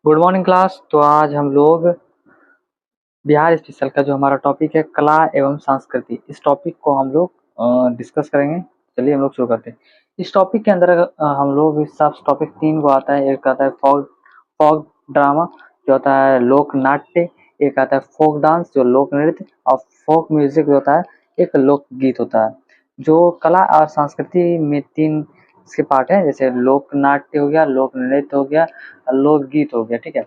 Good morning class. तो आज हम लोग बिहार स्पेशल का जो हमारा टॉपिक है कला एवं संस्कृति, इस टॉपिक को हम लोग डिस्कस करेंगे। चलिए हम लोग शुरू करते हैं। इस टॉपिक के अंदर हम लोग इस सब टॉपिक 3 को आता है। एक आता है फॉक फॉक ड्रामा जो होता है लोक नाट्य, एक आता है फोक डांस जो लोक नृत्य, और फोक म्यूजिक जो होता है एक लोक गीत होता है। जो कला और संस्कृति में 3 इसके पार्ट है, जैसे लोक नाट्य हो गया, लोक नृत्य हो गया, लोक गीत हो गया। ठीक है,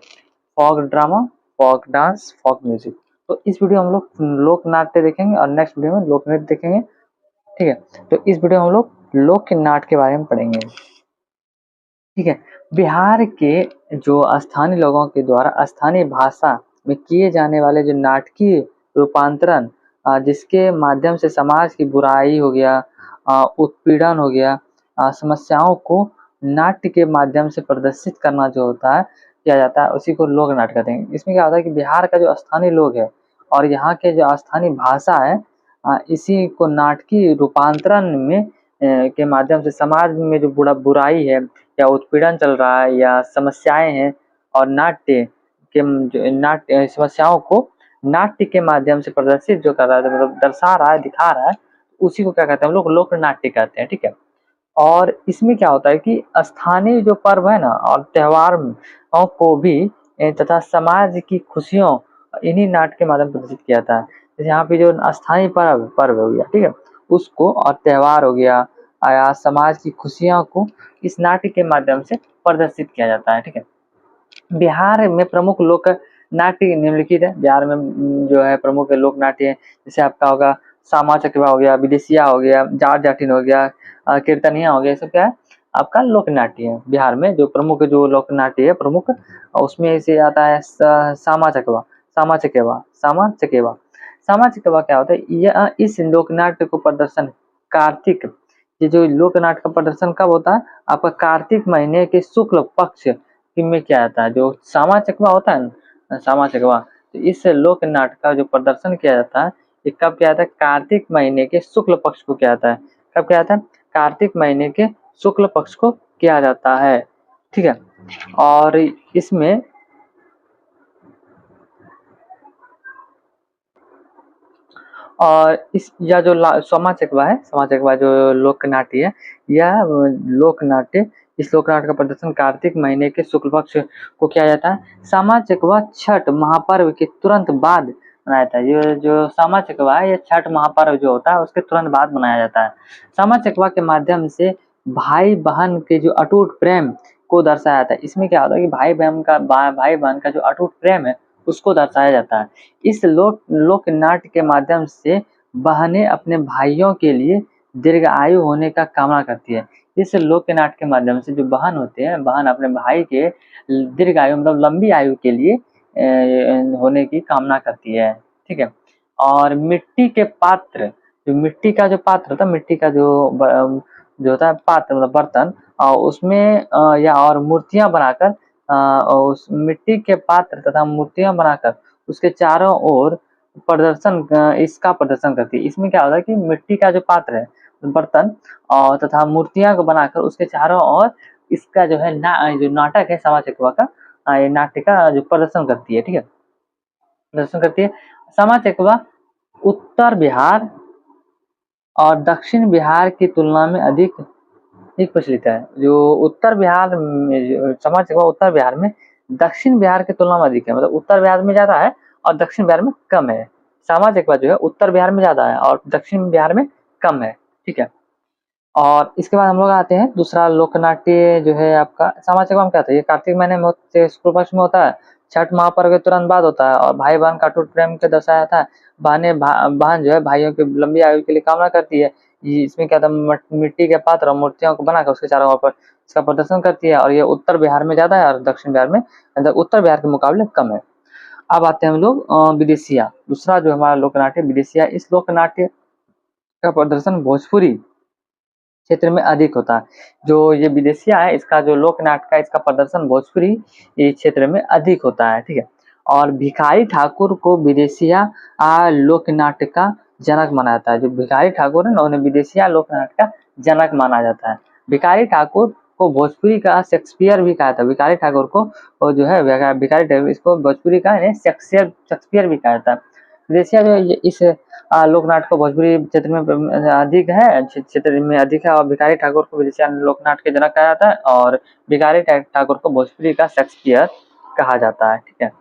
folk drama, folk dance, folk music. तो इस वीडियो में हम लोग लोक नाट्य देखेंगे और नेक्स्ट वीडियो में लोक नृत्य देखेंगे। ठीक है, तो इस वीडियो में हम लोग लोक नाट्य के बारे में पढ़ेंगे। ठीक है, बिहार के जो स्थानीय लोगों के द्वारा स्थानीय भाषा में किए जाने वाले जो नाटकीय रूपांतरण, जिसके माध्यम से समाज की बुराई हो गया, उत्पीड़न हो गया, समस्याओं को नाट्य के माध्यम से प्रदर्शित करना जो होता है किया जाता है, उसी को लोक नाट्य कहते हैं। इसमें क्या होता है कि बिहार का जो स्थानीय लोग है और यहाँ के जो स्थानीय भाषा है, इसी को नाटकीय रूपांतरण में के माध्यम से समाज में जो बुराई है या उत्पीड़न चल रहा है या समस्याएं हैं, और नाट्य के जो नाट्य समस्याओं को नाट्य के माध्यम से प्रदर्शित जो कर रहा है, मतलब दर्शा रहा है, दिखा रहा है, उसी को क्या कहते हैं हम लोग लोक नाट्य कहते हैं। ठीक है, और इसमें क्या होता है कि स्थानीय जो पर्व है ना और त्योहार को भी तथा समाज की खुशियों इन्हीं नाट्य के माध्यम से प्रदर्शित किया जाता है। जैसे यहाँ पे जो स्थानीय पर्व पर्व हो गया, ठीक है, उसको, और त्योहार हो गया या समाज की खुशियों को इस नाट्य के माध्यम से प्रदर्शित किया जाता है। ठीक है, बिहार में प्रमुख लोक नाट्य निम्नलिखित है। बिहार में जो है प्रमुख लोक नाट्य है, जैसे आपका होगा सामा चकेवा हो गया, विदेशिया हो गया, जाट जाटिन हो गया, कीर्तनिया हो गया, ये सब क्या है आपका लोक नाट्य है। बिहार में जो प्रमुख जो लोक नाट्य है प्रमुख, उसमें से आता है सामा चकेवा, सामा चकेवा, सामा चकेवा। सामा चकेवा क्या होता है, यह इस लोक नाट्य को प्रदर्शन कार्तिक, ये जो लोक नाट्य का प्रदर्शन कब होता है आपका कार्तिक महीने के शुक्ल पक्ष में किया जाता है। जो सामा चकवा होता है ना, सामा चकवा, तो इस लोक नाट्य का जो प्रदर्शन किया जाता है ये कब किया जाता है, कार्तिक महीने के शुक्ल पक्ष को किया जाता है। कब किया जाता है, कार्तिक महीने के शुक्ल पक्ष को किया जाता है। ठीक है, और इसमें और इस या जो सोमा चकवा है, सोमा चकवा जो लोक नाट्य है, यह लोक नाट्य, इस लोक नाट्य का प्रदर्शन कार्तिक महीने के शुक्ल पक्ष को किया जाता है। सामा चकवा छठ महापर्व के तुरंत बाद मनाया जाता है। ये जो सामा चकवा है ये छठ महापर्व जो होता है उसके तुरंत बाद मनाया जाता है। सामा चकवा के माध्यम से भाई बहन के जो अटूट प्रेम को दर्शाया जाता है। इसमें क्या होता है कि भाई बहन का जो अटूट प्रेम है उसको दर्शाया जाता है। इस लोक नाट्य के माध्यम से बहनें अपने भाइयों के लिए दीर्घायु होने का कामना करती है। इस लोक नाट्य के माध्यम से जो बहन होते हैं, बहन अपने भाई के दीर्घायु मतलब लंबी आयु के लिए होने की कामना करती है। ठीक है, और मिट्टी के पात्र, जो मिट्टी का जो पात्र होता है, मिट्टी का जो होता है पात्र मतलब बर्तन, और उसमें या और मूर्तियां बनाकर, उस मिट्टी के पात्र तथा मूर्तियां बनाकर उसके चारों ओर इसका प्रदर्शन करती है। इसमें क्या होता है कि मिट्टी का जो पात्र है, बर्तन और तथा मूर्तियां को बनाकर उसके चारों ओर इसका जो है जो नाटक है सामा चकवा का, ये नाट्य का जो प्रदर्शन करती है। ठीक है, प्रदर्शन करती है। सामा चकवा उत्तर बिहार और दक्षिण बिहार की तुलना में अधिक प्रचलित है। जो उत्तर बिहार में सामा चकवा उत्तर बिहार में दक्षिण बिहार की तुलना में अधिक है, मतलब उत्तर बिहार में ज्यादा है और दक्षिण बिहार में कम है। सामा चकवा जो है उत्तर बिहार में ज्यादा है और दक्षिण बिहार में कम है। ठीक है, और इसके बाद हम लोग आते हैं दूसरा लोक नाट्य जो है आपका सामा चकवा में क्या होता है, ये कार्तिक महीने में शुक्ल पक्ष में होता है, छठ महापर्व के तुरंत बाद होता है और भाई बहन का अटूट प्रेम के दर्शाया था। बहन जो है भाइयों की लंबी आयु के लिए कामना करती है। इसमें क्या था, मिट्टी के पात्र और मूर्तियों को बनाकर उसके चारों ओर पर इसका प्रदर्शन करती है, और ये उत्तर बिहार में ज्यादा है और दक्षिण बिहार में, उत्तर बिहार के मुकाबले कम है। अब आते हैं हम लोग विदेशिया, दूसरा जो हमारा लोक नाट्य विदेशिया। इस लोक नाट्य का प्रदर्शन भोजपुरी क्षेत्र में अधिक होता है। जो ये विदेशिया है इसका जो लोक नाट्य का इसका प्रदर्शन भोजपुरी क्षेत्र में अधिक होता है। ठीक है, और भिखारी ठाकुर को विदेशिया लोक नाट्य का जनक माना जाता है। जो भिखारी ठाकुर है ना उन्हें विदेशिया लोक नाट्य का जनक माना जाता है। भिखारी ठाकुर को भोजपुरी का शेक्सपियर भी कहा था। भिखारी ठाकुर को और जो है भिखारी ठाकुर इसको भोजपुरी का शेक्सपियर भी कहा था। विदेशिया जो है इस लोक नाट्य को भोजपुरी क्षेत्र में अधिक है, क्षेत्र में अधिक है, और भिखारी ठाकुर को विदेशिया लोक नाट्य के जनक कहा जाता है और भिखारी ठाकुर को भोजपुरी का शेक्सपियर कहा जाता है। ठीक है,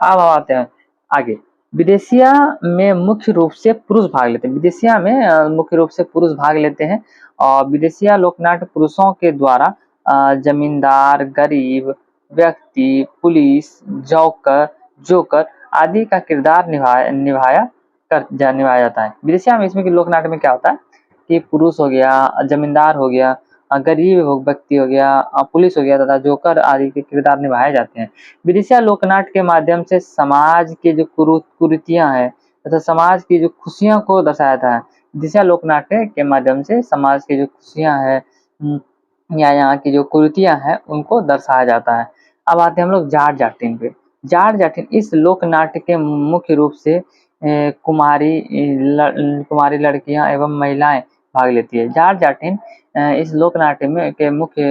अब हम आते हैं आगे। विदेशिया में मुख्य रूप से पुरुष भाग लेते हैं। विदेशिया में मुख्य रूप से पुरुष भाग लेते हैं और विदेशिया लोकनाट्य पुरुषों के द्वारा जमींदार, गरीब व्यक्ति, पुलिस, जोकर आदि का किरदार निभाया जाता है। विदेशिया में इसमें लोकनाट्य में क्या होता है कि पुरुष हो गया, जमींदार हो गया, गरीब व्यक्ति हो गया, पुलिस हो गया तथा जोकर आदि के किरदार निभाए जाते हैं। विदेशिया लोकनाट्य के माध्यम से समाज की जो कुरीतियां हैं तथा समाज की जो खुशियों को दर्शाया जाता है। विदेशिया लोकनाट्य के माध्यम से समाज की जो खुशियां हैं या यहाँ की जो कुरीतियां हैं उनको दर्शाया जाता है। अब आते हैं हम लोग जाट जाटिन पे। जाट जाटिन इस लोकनाट्य के मुख्य रूप से कुमारी लड़कियां एवं महिलाएं भाग लेती है। जाट जाटिन इस लोकनाट्य में के मुख्य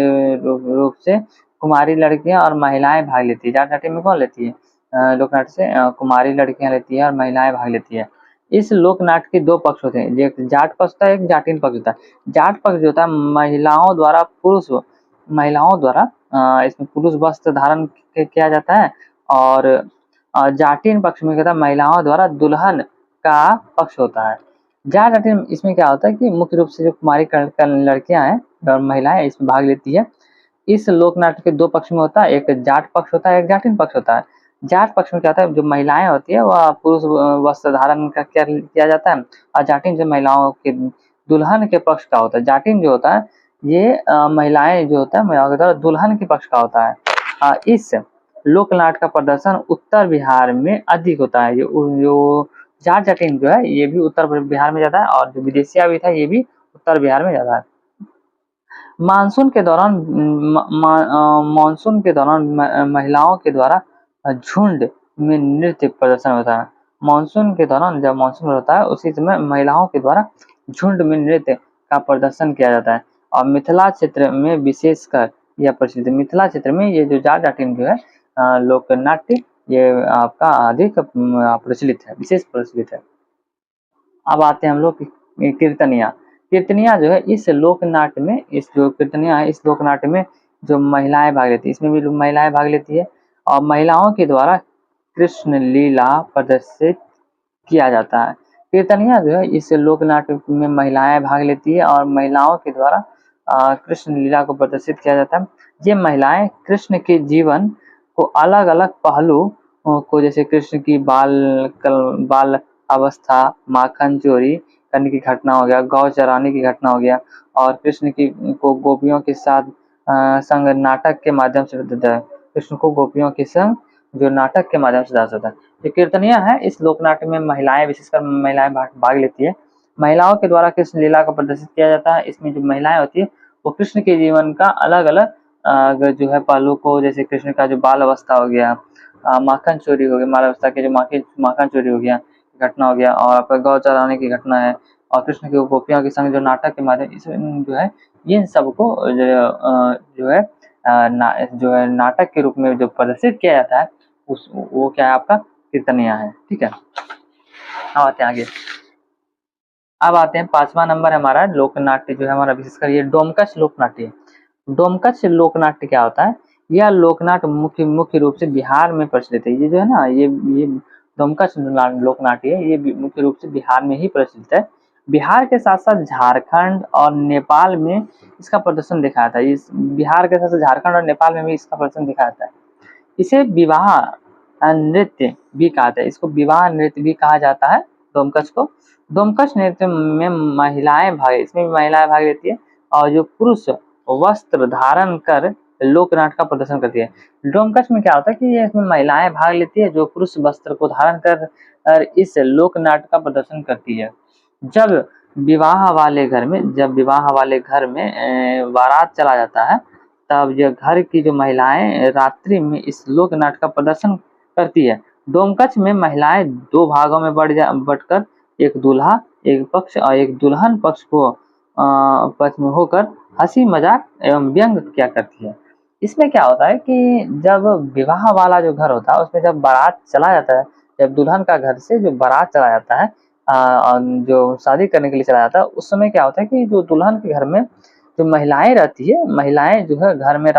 रूप से कुमारी लड़कियां और महिलाएं भाग लेती है। जाट जाटिन में कौन लेती है? लोकनाट्य से कुमारी लड़कियां लेती है और महिलाएं भाग लेती है। इस लोकनाट्य के दो पक्ष होते हैं, एक जाट पक्ष होता है, एक जाटिन पक्ष होता है। जाट पक्ष जो होता है महिलाओं द्वारा इसमें पुरुष वस्त्र धारण किया जाता है और जाटिन पक्ष में क्या होता है महिलाओं द्वारा दुल्हन का पक्ष होता है। जाट जाटिन इसमें क्या होता है कि मुख्य रूप से जो कुमारी लड़कियां हैं और महिलाएं इसमें भाग लेती है। इस लोकनाट्य के दो पक्ष में होता है, एक जाट पक्ष होता है, एक जाटिन पक्ष होता है। जाट पक्ष में क्या होता है जो महिलाएं होती है वह पुरुष वस्त्र धारण किया जाता है और जाटिन जो महिलाओं के दुल्हन के पक्ष का होता है। जाटिन जो होता है ये महिलाएं जो होता है महिलाओं के द्वारा दुल्हन के पक्ष का होता है। इस लोकनाट्य का प्रदर्शन उत्तर बिहार में अधिक होता है। जो जाट जाटिन जो है ये भी उत्तर बिहार में ज्यादा है और जो विदेशिया भी था ये भी उत्तर बिहार में ज्यादा है। मानसून के दौरान महिलाओं के द्वारा झुंड में नृत्य प्रदर्शन होता है। मानसून के दौरान जब मानसून होता है उसी समय महिलाओं के द्वारा झुंड में नृत्य का प्रदर्शन किया जाता है और मिथिला क्षेत्र में विशेषकर यह प्रचलित है। मिथिला क्षेत्र में ये जो जाट जाटिन जो है लोक नाट्य ये आपका अधिक प्रचलित है, विशेष प्रचलित है। अब आते हैं हम लोग कीर्तनिया। कीर्तनिया जो है इस लोकनाट्य में इस लोकनाट्य में जो महिलाएं भाग लेती है, इसमें भी महिलाएं भाग लेती है और महिलाओं के द्वारा कृष्ण लीला प्रदर्शित किया जाता है। कीर्तनिया जो है इस लोकनाट्य में महिलाएं भाग लेती है और महिलाओं के द्वारा कृष्ण लीला को प्रदर्शित किया जाता है। ये महिलाएं कृष्ण के जीवन को अलग अलग पहलू को जैसे कृष्ण की बाल अवस्था, माखन चोरी करने की घटना हो गया, गौ चराने की घटना हो गया और कृष्ण को गोपियों के साथ संग नाटक के माध्यम से बताया है। कृष्ण को गोपियों के संग जो नाटक के माध्यम से दर्शाता है। जो कीर्तनिया है इस लोकनाट्य में महिलाएं विशेषकर महिलाएं भाग लेती है। महिलाओं के द्वारा कृष्ण लीला को प्रदर्शित किया जाता है। इसमें जो महिलाएं होती है वो कृष्ण के जीवन का अलग अलग जो है पहलू को जैसे कृष्ण का जो बाल अवस्था हो गया, माखन चोरी हो गया, बाल अवस्था के जो माखन चोरी हो गया घटना हो गया और आपका गौ चराने की घटना है और कृष्ण के गोपियों के संग जो नाटक के माध्यम इसमें जो है इन सबको जो है नाटक के रूप में जो प्रदर्शित किया जाता है वो क्या है आपका कीर्तनिया है। ठीक है, अब आते हैं आगे। अब आते हैं 5वां नंबर हमारा लोकनाट्य जो है हमारा विशेषकर ये डोमकच लोकनाट्य। डोमकच लोकनाट्य क्या होता है? यह लोकनाट्य मुख्य रूप से बिहार में प्रचलित है। ये जो है ना ये डोमकच लोकनाट्य है ये मुख्य रूप से बिहार में ही प्रचलित है। बिहार के साथ साथ झारखंड और नेपाल में इसका प्रदर्शन देखा जाता है। इस बिहार के साथ साथ झारखंड और नेपाल में भी इसका प्रदर्शन देखा जाता है। इसे विवाह नृत्य भी कहा जाता है। इसको विवाह नृत्य भी कहा जाता है डोमकच को। डोमकच नृत्य में इसमें भी महिलाएं भाग लेती है और जो पुरुष वस्त्र धारण कर लोकनाट्य का प्रदर्शन करती है। डोमकच में क्या होता है कि ये इसमें महिलाएं भाग लेती है जो पुरुष वस्त्र को धारण कर इस लोकनाट्य का प्रदर्शन करती है। जब विवाह वाले घर में बारात चला जाता है तब यह घर की जो महिलाएं रात्रि में इस लोकनाट्य का प्रदर्शन करती है। डोमकच में महिलाएं दो भागों में बटकर एक दूल्हा एक पक्ष और एक दुल्हन पक्ष में होकर हंसी मजाक एवं व्यंग क्या करती है। इसमें क्या होता है कि जब विवाह वाला जो घर होता है उसमें जब बारात चला जाता है, जब दुल्हन का घर से जो बारात चला जाता है जो शादी करने के लिए चला जाता है, उस समय क्या होता है कि जो दुल्हन के घर में जो महिलाएं रहती है, महिलाएं जो है घर में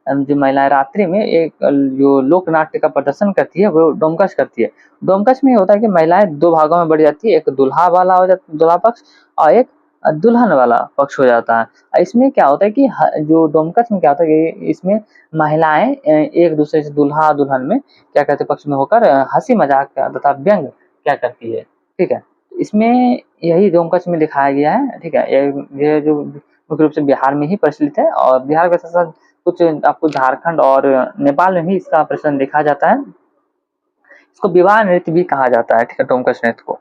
जो महिलाएं रात्रि में एक जो लोक नाट्य का प्रदर्शन करती है वो डोमकच करती है। डोमकच में ये होता है कि महिलाएं दो भागों में बढ़ जाती है, एक दूल्हा वाला हो जाता, दूल्हा पक्ष, और एक दुल्हन वाला पक्ष हो जाता है। इसमें क्या होता है कि जो डोमकच में क्या होता है कि इसमें महिलाएं एक दूसरे से दूल्हा दुल्हन में क्या कहते हैं पक्ष में होकर हंसी मजाक तथा व्यंग क्या करती है। ठीक है, इसमें यही डोमकच में दिखाया गया है। ठीक है, ये जो मुख्य रूप से बिहार में ही प्रचलित है, और बिहार के साथ साथ कुछ आपको झारखंड और नेपाल में भी इसका प्रचलन देखा जाता है। इसको विवाह नृत्य भी कहा जाता है। ठीक है, डोमकच नृत्य को,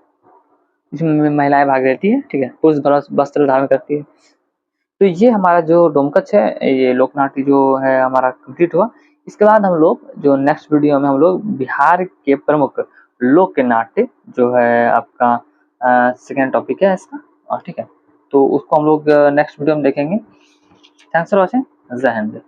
इसमें महिलाएं भाग लेती है। ठीक है, पुरुष वस्त्र धारण करती है। तो ये हमारा जो डोमकच है, ये लोकनाट्य जो है हमारा कंप्लीट हुआ। इसके बाद हम लोग जो नेक्स्ट वीडियो में हम लोग बिहार के प्रमुख लोक नाट्य जो है आपका सेकेंड टॉपिक है इसका, और ठीक है, तो उसको हम लोग नेक्स्ट वीडियो में देखेंगे। Thanks for watching. जय हिंद।